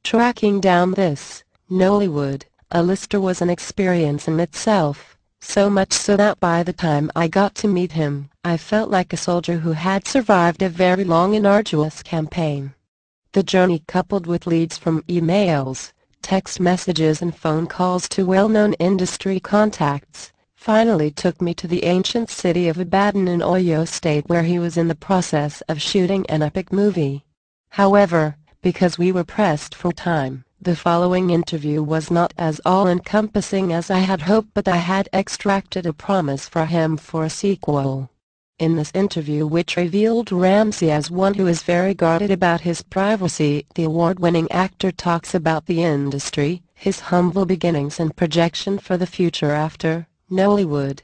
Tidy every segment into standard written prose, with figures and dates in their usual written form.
Tracking down this Nollywood lister was an experience in itself, so much so that by the time I got to meet him, I felt like a soldier who had survived a very long and arduous campaign. The journey, coupled with leads from emails, text messages and phone calls to well-known industry contacts, finally took me to the ancient city of Ibadan in Oyo State, where he was in the process of shooting an epic movie. However, because we were pressed for time, the following interview was not as all-encompassing as I had hoped, but I had extracted a promise from him for a sequel. In this interview, which revealed Ramsey as one who is very guarded about his privacy, the award-winning actor talks about the industry, his humble beginnings and projection for the future after Nollywood.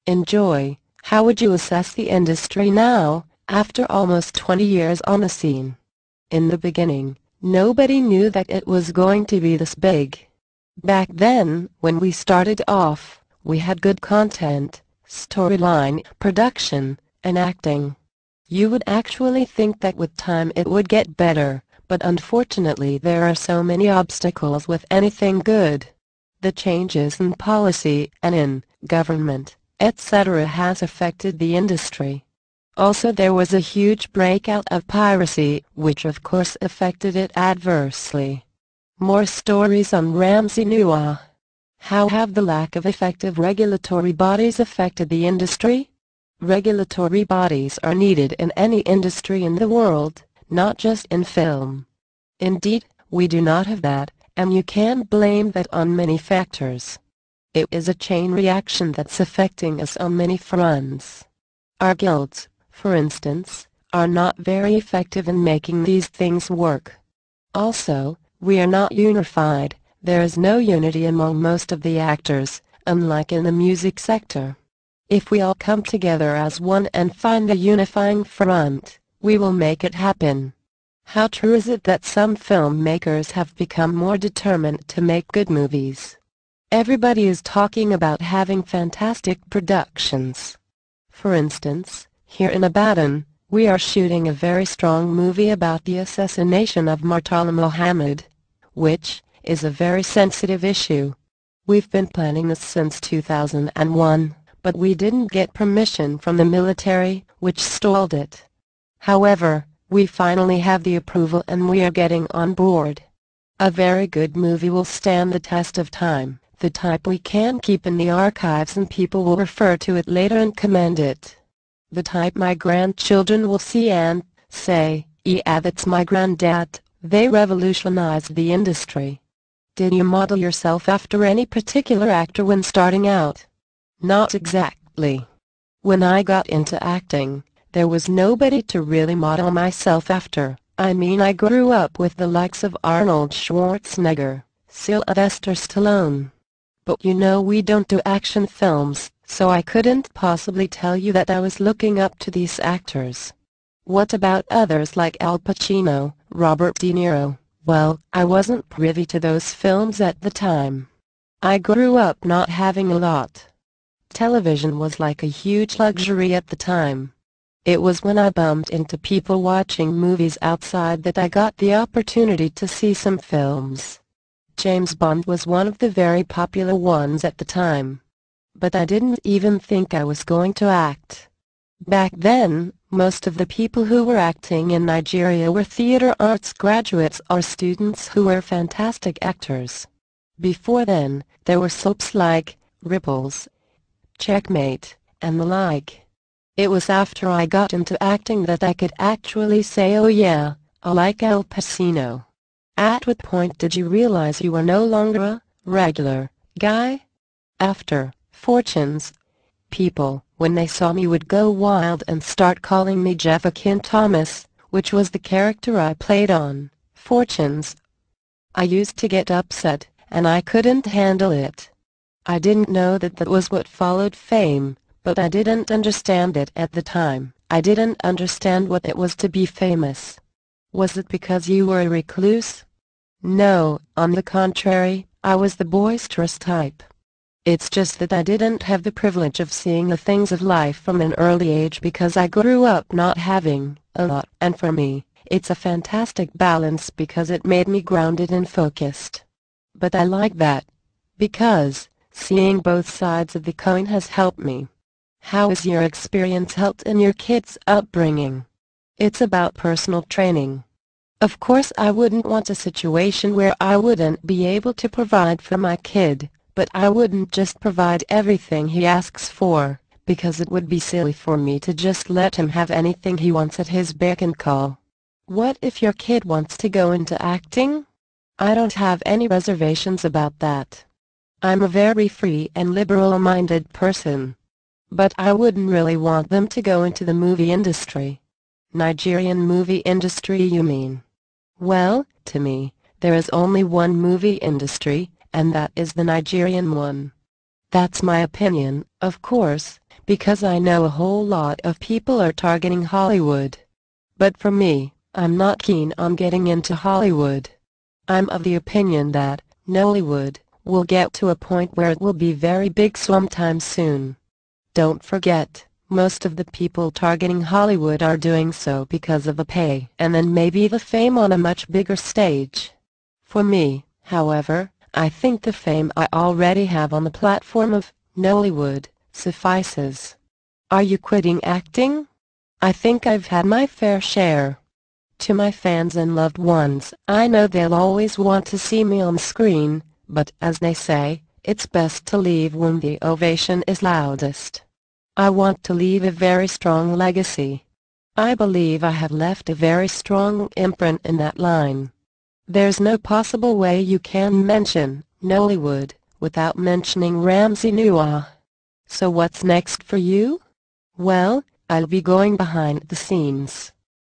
Enjoy. How would you assess the industry now, after almost 20 years on the scene? In the beginning, nobody knew that it was going to be this big. Back then, when we started off, we had good content, storyline, production, and acting. You would actually think that with time it would get better, but unfortunately there are so many obstacles with anything good. The changes in policy and in government, etc. has affected the industry. Also, there was a huge breakout of piracy, which of course affected it adversely. More stories on Ramsey Nouah. How have the lack of effective regulatory bodies affected the industry? Regulatory bodies are needed in any industry in the world, not just in film. Indeed, we do not have that, and you can blame that on many factors. It is a chain reaction that's affecting us on many fronts. Our guilds, for instance, are not very effective in making these things work. Also, we are not unified. There is no unity among most of the actors, unlike in the music sector. If we all come together as one and find a unifying front, we will make it happen. How true is it that some filmmakers have become more determined to make good movies? Everybody is talking about having fantastic productions. For instance, here in Ibadan, we are shooting a very strong movie about the assassination of Murtala Muhammad, which is a very sensitive issue. We've been planning this since 2001, but we didn't get permission from the military, which stalled it. However, we finally have the approval and we are getting on board. A very good movie will stand the test of time, the type we can keep in the archives and people will refer to it later and commend it. The type my grandchildren will see and say, "Yeah, that's my granddad, they revolutionized the industry." Did you model yourself after any particular actor when starting out? Not exactly. When I got into acting, there was nobody to really model myself after. I mean, I grew up with the likes of Arnold Schwarzenegger, Sylvester Stallone. But you know, we don't do action films, so I couldn't possibly tell you that I was looking up to these actors. What about others like Al Pacino, Robert De Niro? Well, I wasn't privy to those films at the time. I grew up not having a lot. Television was like a huge luxury at the time. It was when I bumped into people watching movies outside that I got the opportunity to see some films. James Bond was one of the very popular ones at the time. But I didn't even think I was going to act. Back then, most of the people who were acting in Nigeria were theater arts graduates or students who were fantastic actors. Before then, there were soaps like Ripples, Checkmate, and the like. It was after I got into acting that I could actually say, "Oh yeah, I like Al Pacino." At what point did you realize you were no longer a regular guy? After Fortunes. People, when they saw me, would go wild and start calling me Jefferkin Thomas, which was the character I played on Fortunes. I used to get upset, and I couldn't handle it. I didn't know that that was what followed fame, but I didn't understand it at the time. I didn't understand what it was to be famous. Was it because you were a recluse? No, on the contrary, I was the boisterous type. It's just that I didn't have the privilege of seeing the things of life from an early age because I grew up not having a lot, and for me, It's a fantastic balance because it made me grounded and focused. But I like that, because seeing both sides of the coin has helped me. How has your experience helped in your kids' upbringing? It's about personal training. Of course, I wouldn't want a situation where I wouldn't be able to provide for my kid, but I wouldn't just provide everything he asks for, because it would be silly for me to just let him have anything he wants at his beck and call. What if your kid wants to go into acting? I don't have any reservations about that. I'm a very free and liberal-minded person. But I wouldn't really want them to go into the movie industry. Nigerian movie industry, you mean? Well, to me, there is only one movie industry, and that is the Nigerian one. That's my opinion, of course, because I know a whole lot of people are targeting Hollywood. But for me, I'm not keen on getting into Hollywood. I'm of the opinion that Nollywood will get to a point where it will be very big sometime soon. Don't forget, most of the people targeting Hollywood are doing so because of the pay and then maybe the fame on a much bigger stage. For me, however, I think the fame I already have on the platform of Nollywood suffices. Are you quitting acting? I think I've had my fair share. To my fans and loved ones, I know they'll always want to see me on screen, but as they say, it's best to leave when the ovation is loudest. I want to leave a very strong legacy. I believe I have left a very strong imprint in that line. There's no possible way you can mention Nollywood without mentioning Ramsey Nouah. So what's next for you? Well, I'll be going behind the scenes.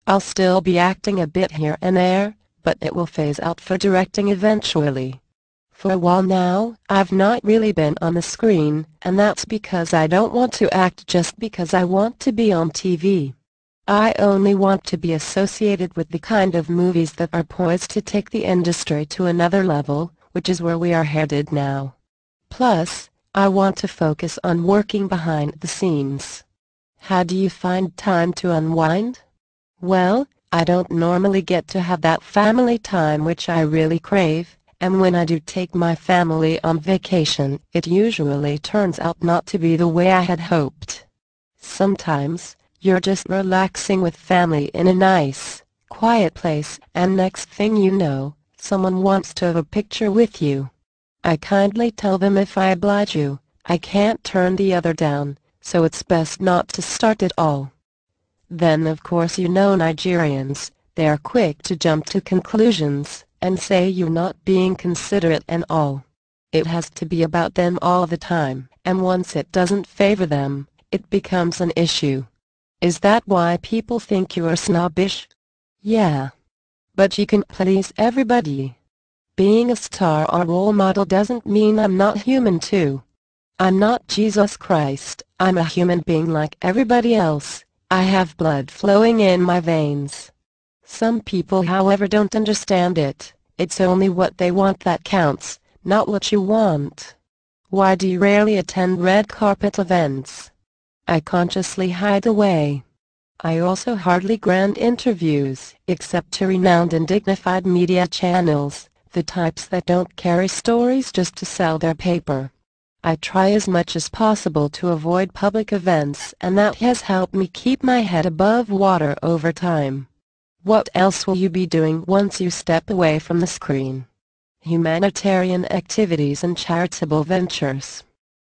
I'll still be acting a bit here and there, but it will phase out for directing eventually. For a while now, I've not really been on the screen, and that's because I don't want to act just because I want to be on TV. I only want to be associated with the kind of movies that are poised to take the industry to another level, which is where we are headed now. Plus, I want to focus on working behind the scenes. How do you find time to unwind? Well, I don't normally get to have that family time which I really crave. And when I do take my family on vacation, it usually turns out not to be the way I had hoped. Sometimes, you're just relaxing with family in a nice, quiet place, and next thing you know, someone wants to have a picture with you. I kindly tell them if I oblige you, I can't turn the other down, so it's best not to start at all. Then of course you know Nigerians, they are quick to jump to conclusions and say you're not being considerate and all. It has to be about them all the time, and once it doesn't favor them, it becomes an issue. Is that why people think you are snobbish? Yeah. But you can please everybody. Being a star or role model doesn't mean I'm not human too. I'm not Jesus Christ, I'm a human being like everybody else. I have blood flowing in my veins. Some people, however, don't understand it. It's only what they want that counts, not what you want. Why do you rarely attend red carpet events? I consciously hide away. I also hardly grant interviews, except to renowned and dignified media channels, the types that don't carry stories just to sell their paper. I try as much as possible to avoid public events, and that has helped me keep my head above water over time. What else will you be doing once you step away from the screen? Humanitarian activities and charitable ventures.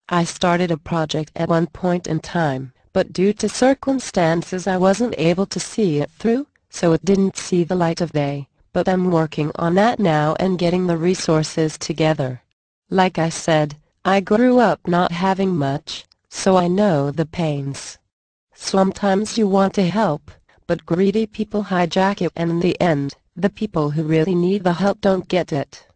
I started a project at one point in time, but due to circumstances I wasn't able to see it through, so it didn't see the light of day, but I'm working on that now and getting the resources together. Like I said, I grew up not having much, so I know the pains. Sometimes you want to help, but greedy people hijack it, and in the end, the people who really need the help don't get it.